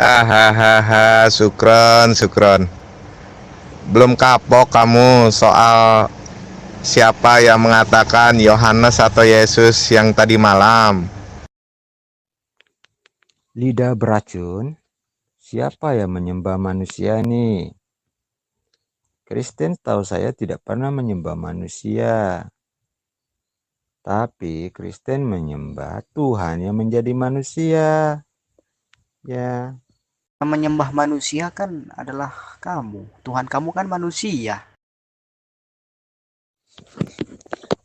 Hahaha, Sukron, Sukron. Belum kapok kamu soal siapa yang mengatakan Yohanes atau Yesus yang tadi malam. Lidah beracun, siapa yang menyembah manusia nih? Kristen tahu saya tidak pernah menyembah manusia. Tapi Kristen menyembah Tuhan yang menjadi manusia. Ya, Yang menyembah manusia kan adalah kamu. Tuhan kamu kan manusia.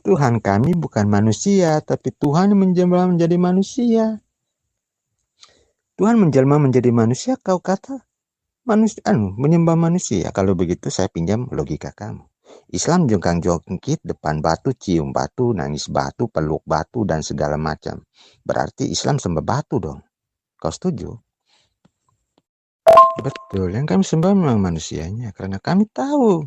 Tuhan kami bukan manusia, tapi Tuhan yang menjelma menjadi manusia. Tuhan menjelma menjadi manusia, kau kata manusia, menyembah manusia. Kalau begitu saya pinjam logika kamu. Islam jongkang-jongkit depan batu, cium batu, nangis batu, peluk batu, dan segala macam. Berarti Islam sembah batu dong. Kau setuju? Betul, yang kami sembah memang manusianya. Karena kami tahu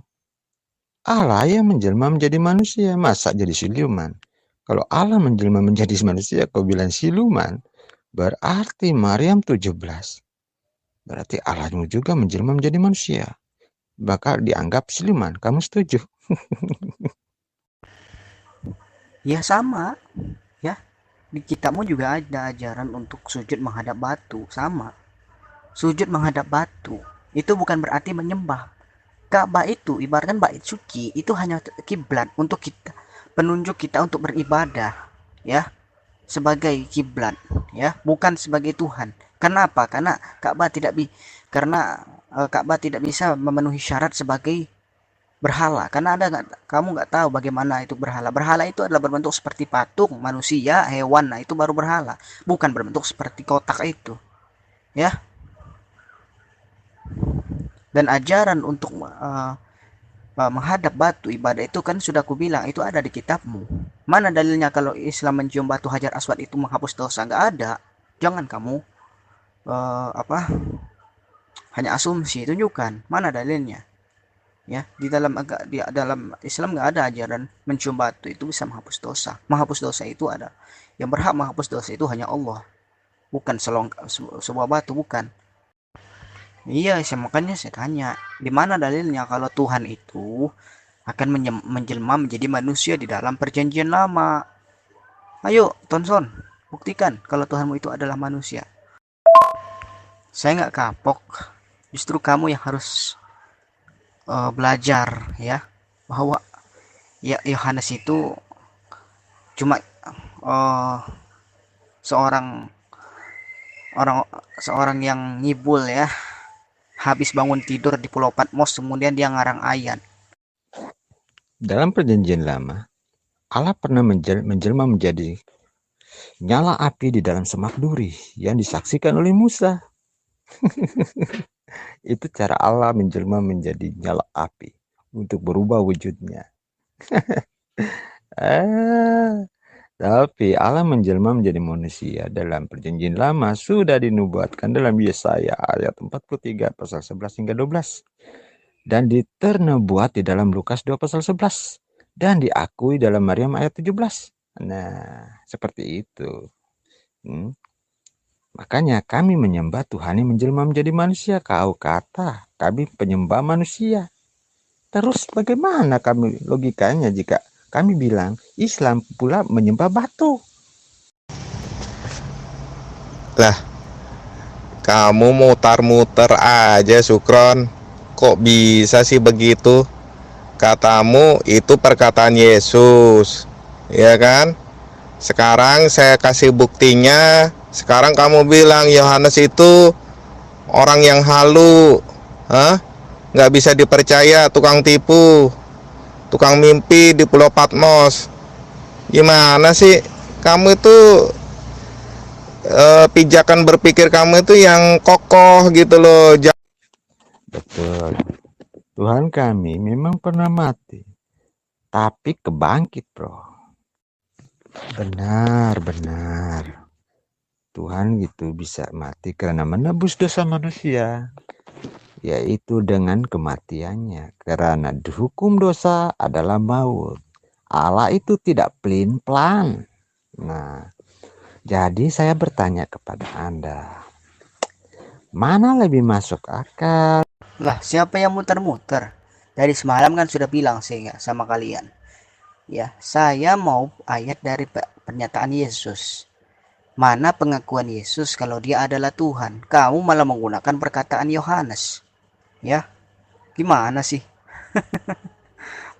Allah yang menjelma menjadi manusia. Masa jadi siluman? Kalau Allah menjelma menjadi manusia, kau bilang siluman. Berarti Maryam 17. Berarti Allahmu juga menjelma menjadi manusia. Bakal dianggap siluman. Kamu setuju? Ya sama, ya. Di kitabmu juga ada ajaran untuk sujud menghadap batu, sama. Sujud menghadap batu itu bukan berarti menyembah. Ka'bah itu ibaratkan bait suci, itu hanya kiblat untuk kita, penunjuk kita untuk beribadah, ya, sebagai kiblat, ya, bukan sebagai Tuhan. Kenapa? Karena Ka'bah tidak bisa memenuhi syarat sebagai berhala. Karena kamu nggak tahu bagaimana itu berhala. Berhala itu adalah berbentuk seperti patung, manusia, hewan. Nah, itu baru berhala, bukan berbentuk seperti kotak itu, ya. Dan ajaran untuk menghadap batu ibadah itu kan sudah aku bilang itu ada di kitabmu. Mana dalilnya kalau Islam mencium batu Hajar Aswad itu menghapus dosa? Nggak ada. Jangan kamu hanya asumsi, tunjukkan mana dalilnya. Ya, di dalam Islam nggak ada ajaran mencium batu itu bisa menghapus dosa. Menghapus dosa itu ada, yang berhak menghapus dosa itu hanya Allah, bukan sebuah batu, bukan. Iya, makanya saya tanya, di mana dalilnya kalau Tuhan itu akan menjelma menjadi manusia di dalam perjanjian lama? Ayo, Tonson, buktikan kalau Tuhanmu itu adalah manusia. Saya nggak kapok, justru kamu yang harus belajar, ya, bahwa ya Yohanes itu cuma uh, seorang orang seorang yang ngibul, ya, habis bangun tidur di Pulau Patmos kemudian dia ngarang ayat. Dalam perjanjian lama, Allah pernah menjelma menjadi nyala api di dalam semak duri yang disaksikan oleh Musa. Itu cara Allah menjelma menjadi nyala api untuk berubah wujudnya. Tapi Allah menjelma menjadi manusia dalam perjanjian lama sudah dinubuatkan dalam Yesaya ayat 43 pasal 11 hingga 12. Dan diternubuat di dalam Lukas 2 pasal 11. Dan diakui dalam Maryam ayat 17. Nah, seperti itu. Makanya kami menyembah Tuhan yang menjelma menjadi manusia. Kau kata kami penyembah manusia. Terus bagaimana kami logikanya jika kami bilang Islam pula menyembah batu? Lah, kamu mutar-muter aja, Sukron. Kok bisa sih begitu? Katamu itu perkataan Yesus, ya kan? Sekarang saya kasih buktinya. Sekarang kamu bilang Yohanes itu orang yang halu, hah? Nggak bisa dipercaya, tukang tipu, tukang mimpi di Pulau Patmos. Gimana sih? Kamu itu pijakan berpikir kamu itu yang kokoh gitu loh. Betul. Tuhan kami memang pernah mati, tapi kebangkit, bro. Benar. Tuhan gitu bisa mati karena menebus dosa manusia, yaitu dengan kematiannya. Karena hukum dosa adalah maut. Allah itu tidak pelin-pelan. Nah, jadi saya bertanya kepada Anda, Mana lebih masuk akal? Lah, siapa yang muter-muter? Dari semalam kan sudah bilang saya sama kalian. Ya, saya mau ayat dari pernyataan Yesus. Mana pengakuan Yesus kalau dia adalah Tuhan? Kamu malah menggunakan perkataan Yohanes. Ya, gimana sih?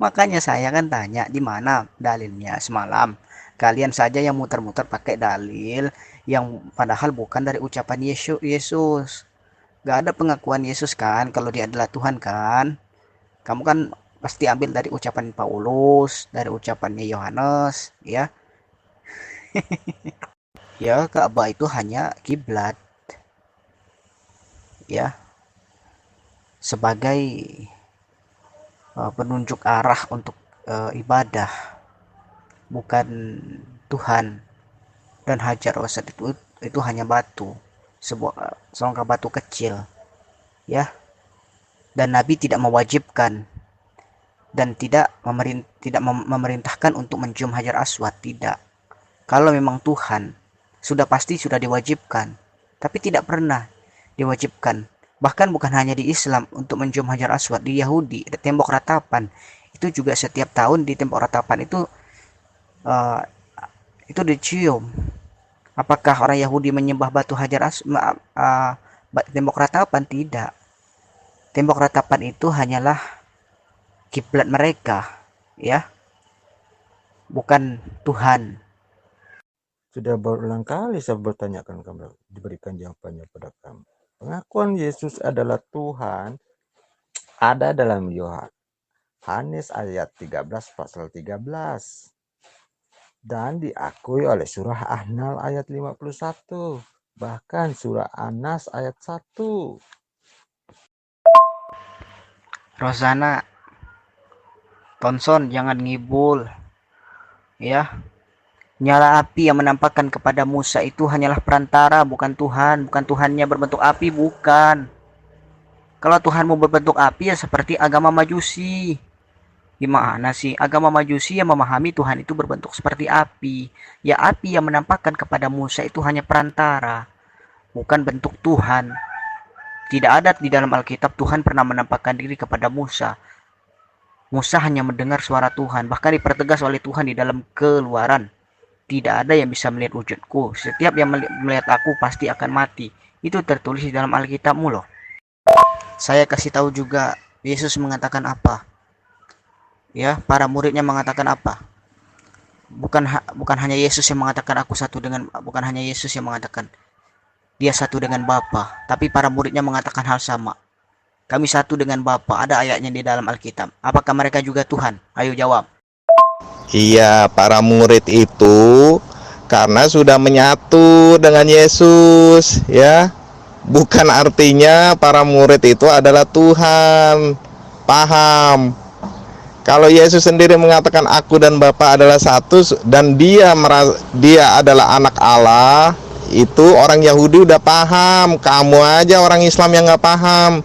Makanya saya kan tanya di mana dalilnya semalam. Kalian saja yang muter-muter pakai dalil yang padahal bukan dari ucapan Yesus. Gak ada pengakuan Yesus kan kalau dia adalah Tuhan kan. Kamu kan pasti ambil dari ucapan Paulus, dari ucapannya Yohanes, ya. Ya, Ka'bah itu hanya kiblat, ya, sebagai penunjuk arah untuk ibadah, bukan Tuhan. Dan Hajar Aswad itu hanya batu, sebuah songkak batu kecil, ya. Dan Nabi tidak mewajibkan dan tidak memerintahkan untuk mencium Hajar Aswad, tidak. Kalau memang Tuhan, sudah pasti sudah diwajibkan, tapi tidak pernah diwajibkan. Bahkan bukan hanya di Islam untuk mencium Hajar Aswad, di Yahudi ada tembok ratapan. Itu juga setiap tahun di tembok ratapan uh, itu dicium. Apakah orang Yahudi menyembah batu Hajar Aswad, tembok ratapan? Tidak. Tembok ratapan itu hanyalah kiblat mereka, ya, bukan Tuhan. Sudah berulang kali saya bertanyakan kamu, diberikan jawabannya pada kamu. Pengakuan Yesus adalah Tuhan ada dalam Yohanes ayat 13 pasal 13 dan diakui oleh surah An-Nahl ayat 51, bahkan surah An-Nas ayat 1. Rosana, Tonson, jangan ngibul, ya. Nyala api yang menampakkan kepada Musa itu hanyalah perantara, bukan Tuhan. Bukan Tuhannya berbentuk api, bukan. Kalau Tuhanmu berbentuk api ya seperti agama Majusi. Gimana sih? Agama Majusi yang memahami Tuhan itu berbentuk seperti api. Ya, api yang menampakkan kepada Musa itu hanya perantara, bukan bentuk Tuhan. Tidak ada di dalam Alkitab Tuhan pernah menampakkan diri kepada Musa. Musa hanya mendengar suara Tuhan, bahkan dipertegas oleh Tuhan di dalam Keluaran. Tidak ada yang bisa melihat wujudku. Setiap yang melihat aku pasti akan mati. Itu tertulis di dalam Alkitabmu loh. Saya kasih tahu juga, Yesus mengatakan apa? Ya, para muridnya mengatakan apa? Bukan hanya Yesus yang mengatakan bukan hanya Yesus yang mengatakan dia satu dengan Bapa, tapi para muridnya mengatakan hal sama. Kami satu dengan Bapa. Ada ayatnya di dalam Alkitab. Apakah mereka juga Tuhan? Ayo jawab. Iya, para murid itu karena sudah menyatu dengan Yesus, ya. Bukan artinya para murid itu adalah Tuhan. Paham? Kalau Yesus sendiri mengatakan aku dan Bapa adalah satu dan dia adalah anak Allah, itu orang Yahudi udah paham. Kamu aja orang Islam yang nggak paham.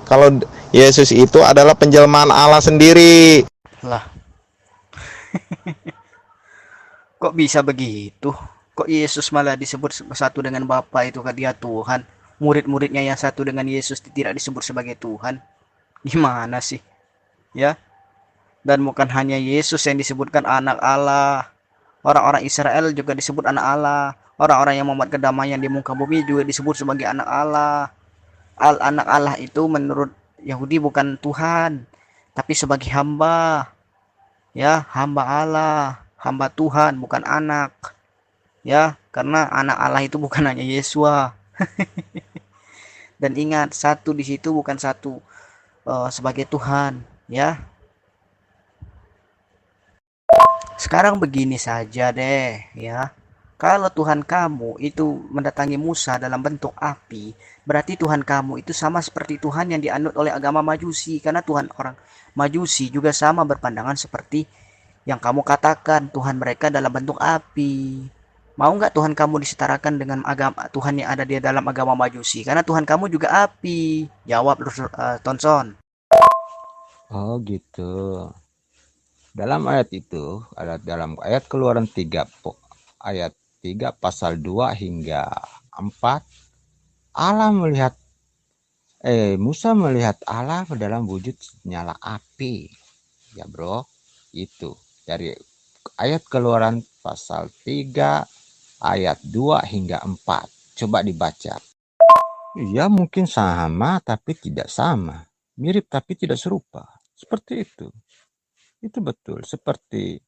Kalau Yesus itu adalah penjelmaan Allah sendiri. Lah, kok bisa begitu? Kok Yesus malah disebut satu dengan Bapa, itu kan dia Tuhan. Murid-muridnya yang satu dengan Yesus tidak disebut sebagai Tuhan. Gimana sih? Ya. Dan bukan hanya Yesus yang disebutkan anak Allah. Orang-orang Israel juga disebut anak Allah. Orang-orang yang membuat kedamaian di muka bumi juga disebut sebagai anak Allah. Anak Allah itu menurut Yahudi bukan Tuhan, tapi sebagai hamba. Ya, hamba Allah, hamba Tuhan, bukan anak. Ya, karena anak Allah itu bukan hanya Yesua. Dan ingat, satu di situ bukan satu sebagai Tuhan, ya. Sekarang begini saja deh, ya. Kalau Tuhan kamu itu mendatangi Musa dalam bentuk api, berarti Tuhan kamu itu sama seperti Tuhan yang dianut oleh agama Majusi. Karena Tuhan orang Majusi juga sama berpandangan seperti yang kamu katakan, Tuhan mereka dalam bentuk api. Mau nggak Tuhan kamu disetarakan dengan agama Tuhan yang ada di dalam agama Majusi? Karena Tuhan kamu juga api. Jawab, Tonson. Oh gitu. Dalam ayat itu, dalam ayat Keluaran 3 ayat 3 pasal 2 hingga 4, Allah melihat Musa melihat Allah dalam wujud nyala api. Ya bro, itu dari ayat Keluaran pasal 3 ayat 2 hingga 4. Coba dibaca. Ya mungkin sama tapi tidak sama. Mirip tapi tidak serupa. Seperti itu. Itu betul. Seperti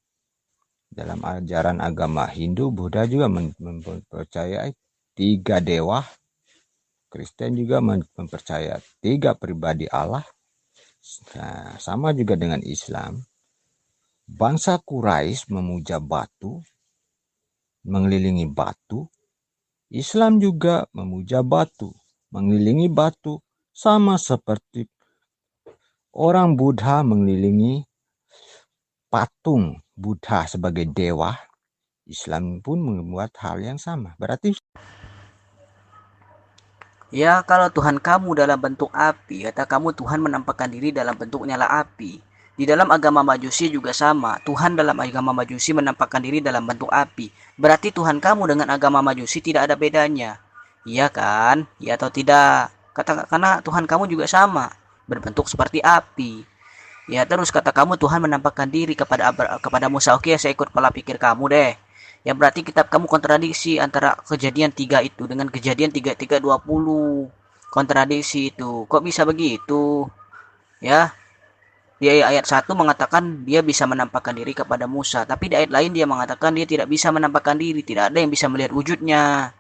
dalam ajaran agama Hindu, Buddha juga mempercayai 3 dewa. Kristen juga mempercayai 3 pribadi Allah. Nah, sama juga dengan Islam. Bangsa Quraisy memuja batu, mengelilingi batu. Islam juga memuja batu, mengelilingi batu, sama seperti orang Buddha mengelilingi patung Buddha sebagai dewa. Islam pun membuat hal yang sama. Berarti Ya, kalau Tuhan kamu dalam bentuk api, kata kamu Tuhan menampakkan diri dalam bentuk nyala api. Di dalam agama Majusi juga sama. Tuhan dalam agama Majusi menampakkan diri dalam bentuk api. Berarti Tuhan kamu dengan agama Majusi tidak ada bedanya. Iya kan? Iya atau tidak? Karena Tuhan kamu juga sama, berbentuk seperti api. Ya, terus kata kamu Tuhan menampakkan diri kepada Musa. Oke, saya ikut pola pikir kamu deh. Ya berarti kitab kamu kontradiksi antara kejadian 3 itu dengan kejadian 33:20. Kontradiksi itu. Kok bisa begitu? Ya, di ayat 1 mengatakan dia bisa menampakkan diri kepada Musa, tapi di ayat lain dia mengatakan dia tidak bisa menampakkan diri, tidak ada yang bisa melihat wujudnya.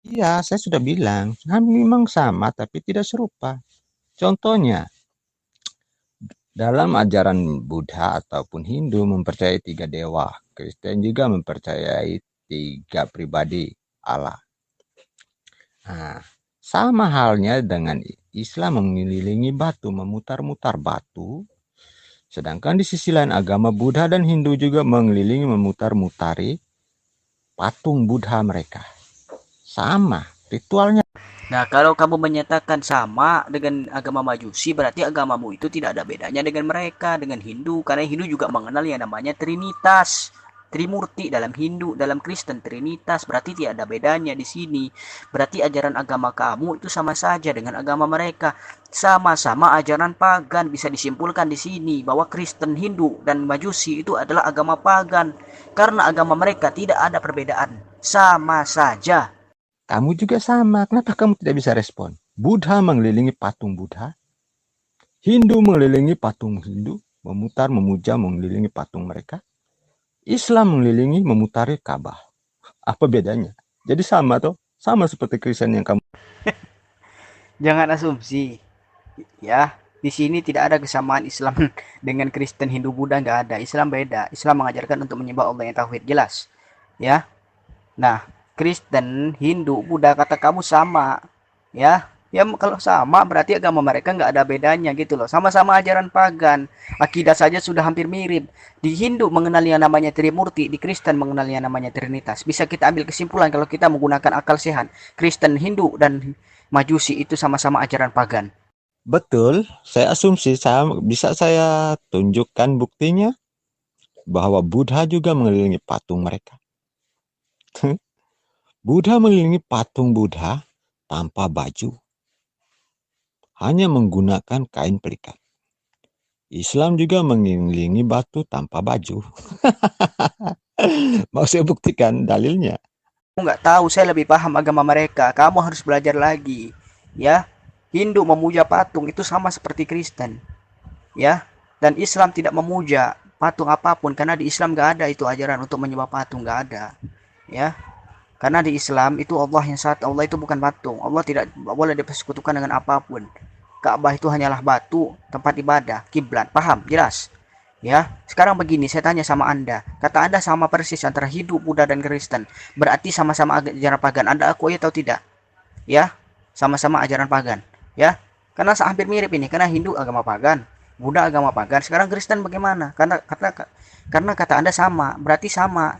iya, saya sudah bilang, memang sama tapi tidak serupa. Contohnya, dalam ajaran Buddha ataupun Hindu mempercayai 3 dewa. Kristen juga mempercayai 3 pribadi Allah. Nah, sama halnya dengan Islam mengelilingi batu, memutar-mutar batu. Sedangkan di sisi lain agama Buddha dan Hindu juga mengelilingi, memutar-mutari patung Buddha mereka. Sama ritualnya. Nah, kalau kamu menyatakan sama dengan agama Majusi, berarti agamamu itu tidak ada bedanya dengan mereka, dengan Hindu. Karena Hindu juga mengenal yang namanya Trinitas. Trimurti dalam Hindu, dalam Kristen Trinitas, berarti tidak ada bedanya di sini. Berarti ajaran agama kamu itu sama saja dengan agama mereka. Sama-sama ajaran pagan. Bisa disimpulkan di sini bahwa Kristen, Hindu, dan Majusi itu adalah agama pagan. Karena agama mereka tidak ada perbedaan. Sama saja. Kamu juga sama. Kenapa kamu tidak bisa respon? Buddha mengelilingi patung Buddha. Hindu mengelilingi patung Hindu. Memutar, memuja, mengelilingi patung mereka. Islam mengelilingi, memutari Ka'bah. Apa bedanya? Jadi sama toh? Sama seperti Kristen yang kamu. Jangan asumsi. Ya, di sini tidak ada kesamaan Islam dengan Kristen, Hindu, Buddha, nggak ada. Islam beda. Islam mengajarkan untuk menyembah Allah yang tauhid, jelas. Ya. Nah, Kristen, Hindu, Buddha kata kamu sama. Ya. Ya kalau sama berarti agama mereka nggak ada bedanya gitu loh. Sama-sama ajaran pagan. Akidah saja sudah hampir mirip. Di Hindu mengenal yang namanya Trimurti, di Kristen mengenal yang namanya Trinitas. Bisa kita ambil kesimpulan kalau kita menggunakan akal sehat. Kristen, Hindu, dan Majusi itu sama-sama ajaran pagan. Betul, saya asumsi bisa saya tunjukkan buktinya bahwa Buddha juga mengelilingi patung mereka. Buddha mengelilingi patung Buddha tanpa baju, hanya menggunakan kain pelikat. Islam juga mengelilingi batu tanpa baju. Mau saya buktikan dalilnya? Aku nggak tahu, saya lebih paham agama mereka. Kamu harus belajar lagi. Ya, Hindu memuja patung itu sama seperti Kristen. Ya, dan Islam tidak memuja patung apapun karena di Islam nggak ada itu ajaran untuk menyembah patung, nggak ada. Ya, karena di Islam itu Allah yang satu. Allah itu bukan patung. Allah tidak boleh dipersekutukan dengan apapun. Ka'bah itu hanyalah batu, tempat ibadah, kiblat. Paham? Jelas? Ya, sekarang begini, saya tanya sama Anda. Kata Anda sama persis antara Hindu, Buddha, dan Kristen. Berarti sama-sama ajaran pagan. Anda akui atau tidak? Ya, sama-sama ajaran pagan. Ya, karena hampir mirip ini. Karena Hindu agama pagan, Buddha agama pagan. Sekarang Kristen bagaimana? Karena kata Anda sama, berarti sama.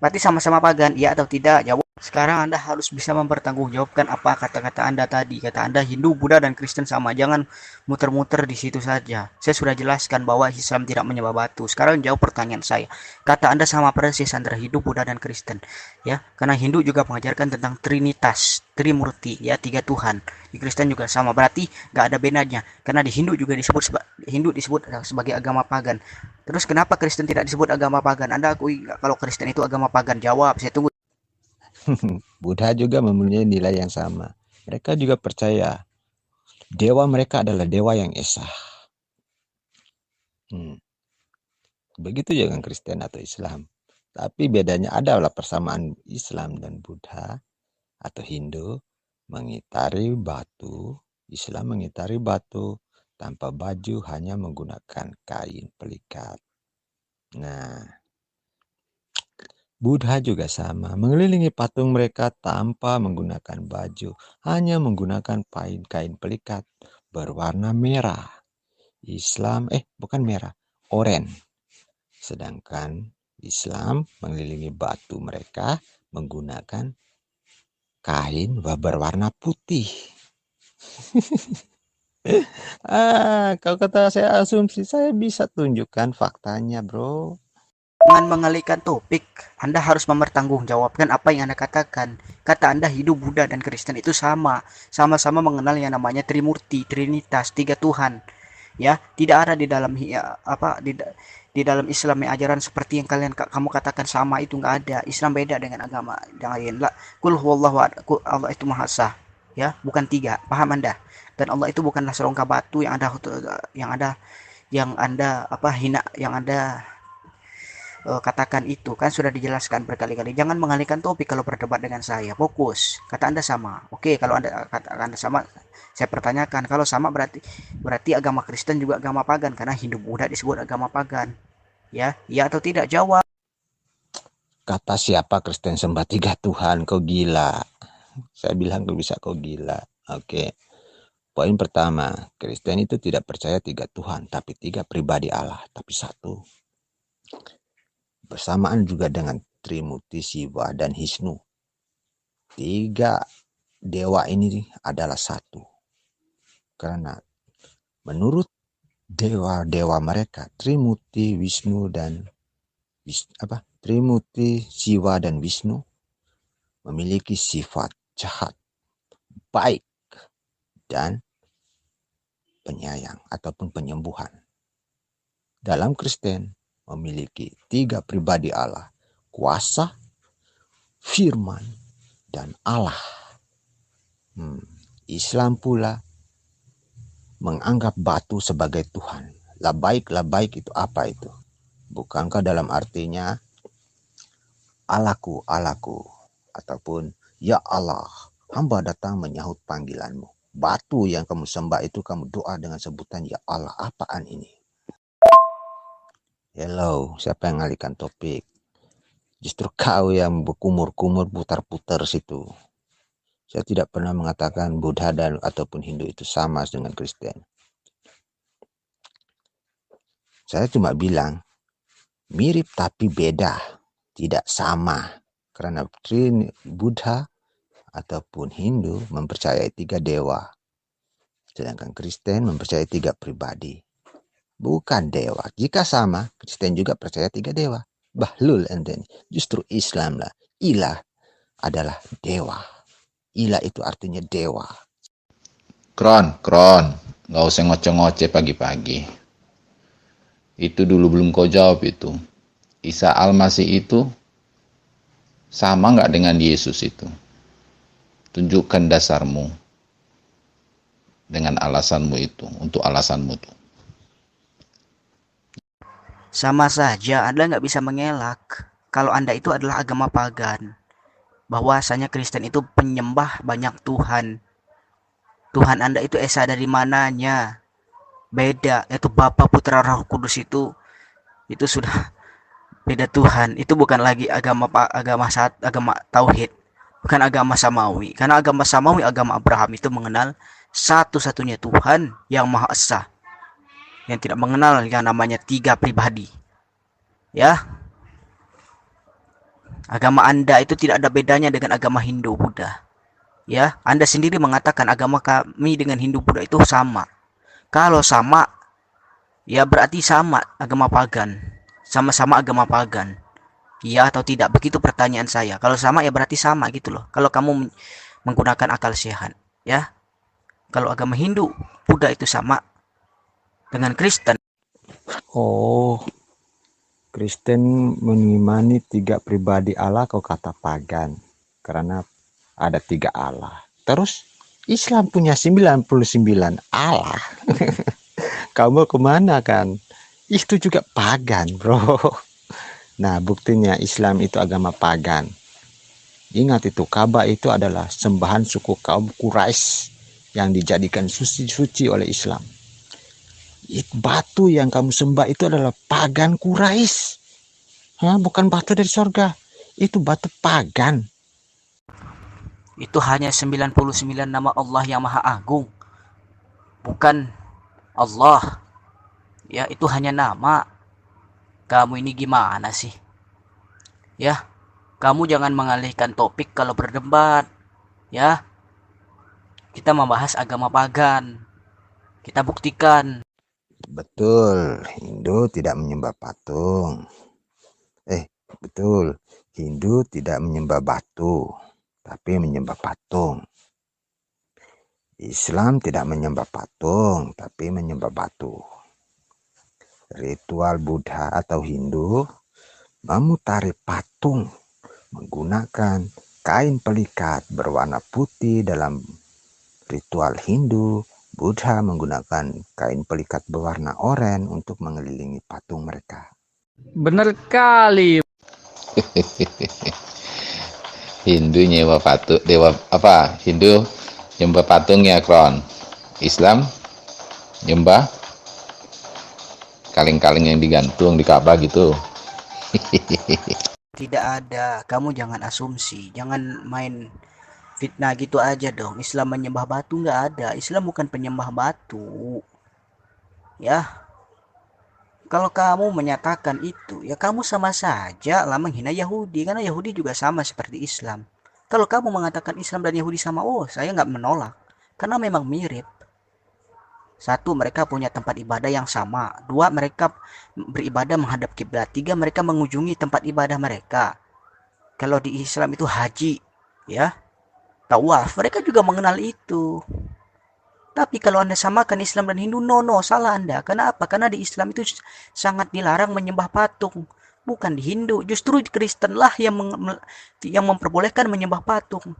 Berarti sama-sama pagan, iya atau tidak? Jawab. Sekarang Anda harus bisa mempertanggungjawabkan apa kata-kata Anda tadi. Kata Anda Hindu, Buddha, dan Kristen sama. Jangan muter-muter di situ saja. Saya sudah jelaskan bahwa Islam tidak menyembah batu. Sekarang jawab pertanyaan saya. Kata Anda sama persis antara Hindu, Buddha, dan Kristen. Ya, karena Hindu juga mengajarkan tentang Trinitas, Trimurti, ya, tiga Tuhan. Di Kristen juga sama. Berarti nggak ada bedanya. Karena di Hindu juga Hindu disebut sebagai agama pagan. Terus kenapa Kristen tidak disebut agama pagan? Anda akui kalau Kristen itu agama pagan? Jawab. Saya tunggu. Buddha juga mempunyai nilai yang sama. Mereka juga percaya dewa mereka adalah dewa yang esa. Begitu juga dengan Kristen atau Islam. Tapi bedanya adalah persamaan Islam dan Buddha atau Hindu mengitari batu. Islam mengitari batu tanpa baju, hanya menggunakan kain pelikat. Nah, Buddha juga sama, mengelilingi patung mereka tanpa menggunakan baju, hanya menggunakan kain pelikat berwarna merah. Islam, bukan merah, oranye. Sedangkan Islam mengelilingi batu mereka menggunakan kain berwarna putih. Kalau kata saya asumsi, saya bisa tunjukkan faktanya, bro. Dengan mengalihkan topik, Anda harus mempertanggungjawabkan apa yang Anda katakan. Kata Anda hidup Buddha dan Kristen itu sama. Sama-sama mengenal yang namanya Trimurti, Trinitas, tiga Tuhan. Ya, tidak ada di dalam di dalam Islam yang ajaran seperti yang kamu katakan sama itu nggak ada. Islam beda dengan agama yang lain. Kul huwallahu ahad, Allah itu Maha Esa. Ya, bukan tiga. Paham Anda? Dan Allah itu bukanlah serongga batu yang Anda hina, yang Anda katakan itu. Kan sudah dijelaskan berkali-kali. Jangan mengalihkan topik kalau berdebat dengan saya. Fokus. Kata Anda sama. Oke, kalau kata Anda sama, saya pertanyakan. Kalau sama berarti agama Kristen juga agama pagan, karena Hindu Buddha disebut agama pagan. Ya, iya atau tidak? Jawab. Kata siapa Kristen sembah tiga Tuhan? Kau gila. Saya bilang kau bisa, kau gila. Oke. Poin pertama, Kristen itu tidak percaya tiga Tuhan, tapi tiga pribadi Allah, tapi satu. Bersamaan juga dengan Trimurti, Siwa, dan Vishnu. Tiga dewa ini adalah satu. Karena menurut dewa-dewa mereka, Trimurti, Trimurti, Siwa, dan Vishnu memiliki sifat jahat, baik, dan penyayang ataupun penyembuhan. Dalam Kristen memiliki tiga pribadi Allah, kuasa, firman, dan Allah. Islam pula menganggap batu sebagai Tuhan. Labaik itu apa itu? Bukankah dalam artinya Allahku, ataupun ya Allah, hamba datang menyahut panggilanmu. Batu yang kamu sembah itu kamu doa dengan sebutan ya Allah. Apaan ini? Hello, siapa yang ngalihkan topik? Justru kau yang berkumur-kumur putar-putar situ. Saya tidak pernah mengatakan Buddha ataupun Hindu itu sama dengan Kristen. Saya cuma bilang mirip tapi beda, tidak sama. Karena Buddha ataupun Hindu mempercayai tiga dewa. Sedangkan Kristen mempercayai tiga pribadi. Bukan dewa. Jika sama, Kristen juga percaya tiga dewa. Bahlul enten. Justru Islam lah. Ilah adalah dewa. Ilah itu artinya dewa. Kron, nggak usah ngoceh-ngoceh pagi-pagi. Itu dulu belum kau jawab itu. Isa Al-Masih itu sama nggak dengan Yesus itu? Tunjukkan dasarmu dengan alasanmu itu, untuk alasanmu tuh. Sama saja, Anda nggak bisa mengelak kalau Anda itu adalah agama pagan. Bahwasanya Kristen itu penyembah banyak Tuhan. Tuhan Anda itu esa dari mananya? Beda, yaitu Bapa, Putra, Roh Kudus itu sudah beda Tuhan. Itu bukan lagi agama tauhid, bukan agama samawi. Karena agama samawi, agama Abraham itu mengenal satu-satunya Tuhan yang Maha Esa, yang tidak mengenal yang namanya tiga pribadi. Ya, Agama Anda itu tidak ada bedanya dengan agama Hindu, Buddha. Ya, Anda sendiri mengatakan agama kami dengan Hindu Buddha itu sama. Kalau sama, ya berarti sama agama pagan. Sama-sama agama pagan. Iya atau tidak? Begitu pertanyaan saya. Kalau sama ya berarti sama gitu loh. Kalau kamu menggunakan akal sehat, ya. Kalau agama Hindu, Buddha itu sama dengan Kristen. Oh, Kristen mengimani 3 pribadi Allah, kau kata pagan. Karena ada 3 Allah. Terus Islam punya 99 Allah. Kamu kemana kan? Itu juga pagan, bro. Nah, buktinya Islam itu agama pagan. Ingat itu, Ka'bah itu adalah sembahan suku kaum Quraisy yang dijadikan suci oleh Islam. Batu yang kamu sembah itu adalah pagan Quraisy. Bukan batu dari sorga. Itu batu pagan. Itu hanya 99 nama Allah yang Maha Agung. Bukan Allah. Ya, itu hanya nama. Kamu ini gimana sih? Ya, kamu jangan mengalihkan topik kalau berdebat. Ya, kita membahas agama pagan. Kita buktikan. Betul, Hindu tidak menyembah patung. Betul, Hindu tidak menyembah batu, tapi menyembah patung. Islam tidak menyembah patung, tapi menyembah batu. Ritual Buddha atau Hindu memutari patung menggunakan kain pelikat berwarna putih. Dalam ritual Hindu, Buddha menggunakan kain pelikat berwarna oranye untuk mengelilingi patung mereka. Bener kali. Hindu nyewa patung, dewa apa? Hindu nyembah patungnya, Kron. Islam nyembah kaleng-kaleng yang digantung di Ka'bah gitu. Tidak ada. Kamu jangan asumsi. Jangan main fitnah gitu aja dong. Islam menyembah batu nggak ada. Islam bukan penyembah batu. Ya. Kalau kamu menyatakan itu, ya kamu sama saja lah menghina Yahudi. Karena Yahudi juga sama seperti Islam. Kalau kamu mengatakan Islam dan Yahudi sama, saya nggak menolak. Karena memang mirip. 1, mereka punya tempat ibadah yang sama. 2, mereka beribadah menghadap kiblat. 3, mereka mengunjungi tempat ibadah mereka. Kalau di Islam itu haji, ya, tawaf. Mereka juga mengenal itu. Tapi kalau Anda samakan Islam dan Hindu, no, salah Anda. Kenapa? Karena di Islam itu sangat dilarang menyembah patung. Bukan di Hindu. Justru di Kristen lah yang memperbolehkan menyembah patung.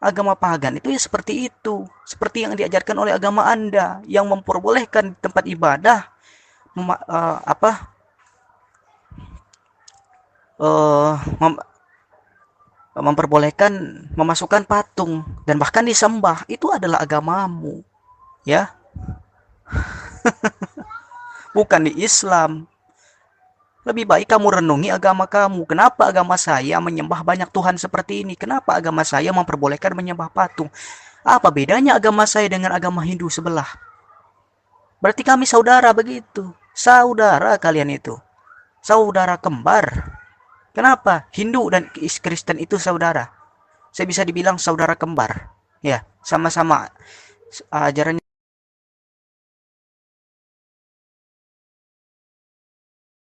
Agama pagan itu ya seperti itu. Seperti yang diajarkan oleh agama Anda. Yang memperbolehkan tempat ibadah. Memperbolehkan memasukkan patung. Dan bahkan disembah. Itu adalah agamamu. Ya, bukan di Islam. Lebih baik kamu renungi agama kamu. Kenapa agama saya menyembah banyak Tuhan seperti ini? Kenapa agama saya memperbolehkan menyembah patung? Apa bedanya agama saya dengan agama Hindu sebelah? Berarti kami saudara begitu. Saudara kalian itu. Saudara kembar. Kenapa? Hindu dan Kristen itu saudara. Saya bisa dibilang saudara kembar. Ya, sama-sama ajarannya